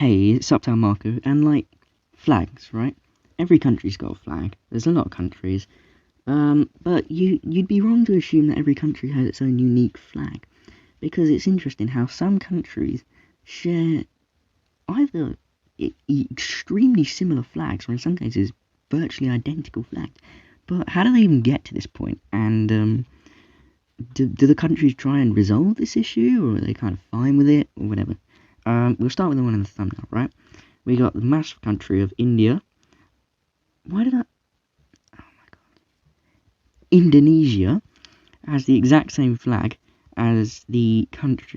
Hey, it's Uptown Marco, and like flags, right? Every country's got a flag. There's a lot of countries, but you'd be wrong to assume that every country has its own unique flag, because it's interesting how some countries share either extremely similar flags, or in some cases virtually identical flags. But how do they even get to this point? And do the countries try and resolve this issue, or are they kind of fine with it, or whatever? We'll start with the one in the thumbnail, right? We got the massive country of India. Why did I? Oh my god. Indonesia has the exact same flag as the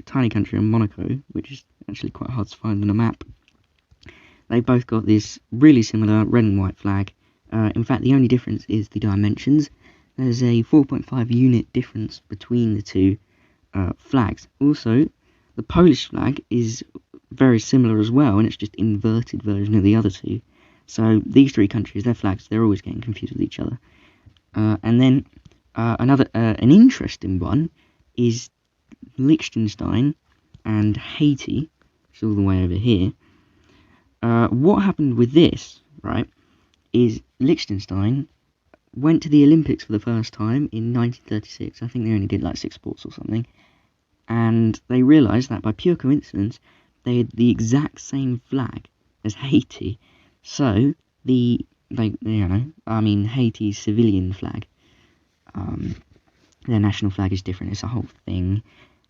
tiny country of Monaco, which is actually quite hard to find on a map. They both got this really similar red and white flag. In fact, the only difference is the dimensions. There's a 4.5 unit difference between the two flags. Also, the Polish flag is very similar as well, and it's just inverted version of the other two. So these three countries, their flags, they're always getting confused with each other. And then an interesting one is Liechtenstein and Haiti, which is all the way over here. What happened with this, right, is Liechtenstein went to the Olympics for the first time in 1936. I think they only did like 6 sports or something. And they realised that by pure coincidence, they had the exact same flag as Haiti. So, Haiti's civilian flag, their national flag is different, it's a whole thing.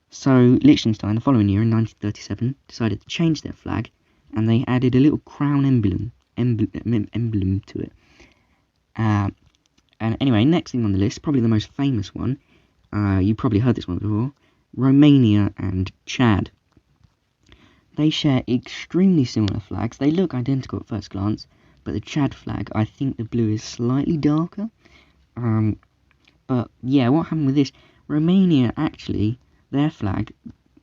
So, Liechtenstein, the following year in 1937, decided to change their flag, and they added a little crown emblem to it. And anyway, next thing on the list, probably the most famous one, you probably heard this one before, Romania and Chad. They share extremely similar flags. They look identical at first glance, but the Chad flag, I think the blue is slightly darker. But yeah, what happened with this? Romania, actually, their flag,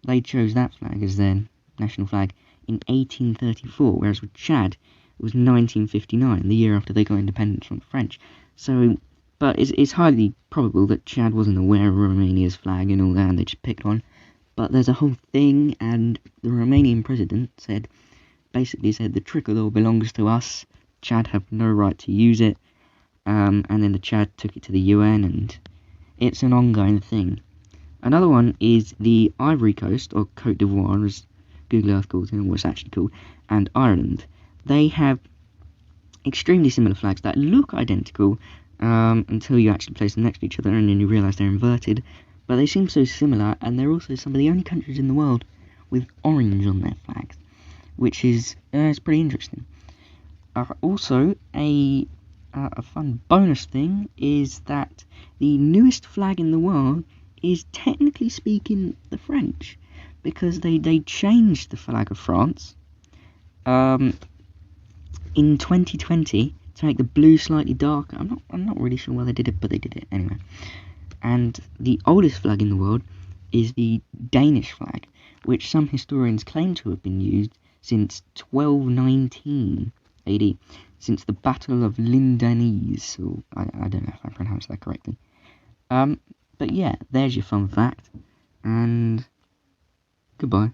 they chose that flag as their national flag in 1834, whereas with Chad, it was 1959, the year after they got independence from the French. So, but it's highly probable that Chad wasn't aware of Romania's flag and all that, and they just picked one. But there's a whole thing, and the Romanian president basically said the tricolor belongs to us. Chad have no right to use it. And then the Chad took it to the UN, and it's an ongoing thing. Another one is the Ivory Coast, or Côte d'Ivoire, as Google Earth calls it, and what's actually called, and Ireland. They have extremely similar flags that look identical until you actually place them next to each other, and then you realise they're inverted. But they seem so similar, and they're also some of the only countries in the world with orange on their flags, which is it's pretty interesting. Also, a fun bonus thing is that the newest flag in the world is, technically speaking, the French, because they changed the flag of France in 2020 to make the blue slightly darker. I'm not really sure why they did it, but they did it anyway. And the oldest flag in the world is the Danish flag, which some historians claim to have been used since 1219 AD, since the Battle of Lindanese. Or I don't know if I pronounced that correctly. But yeah, there's your fun fact, and goodbye.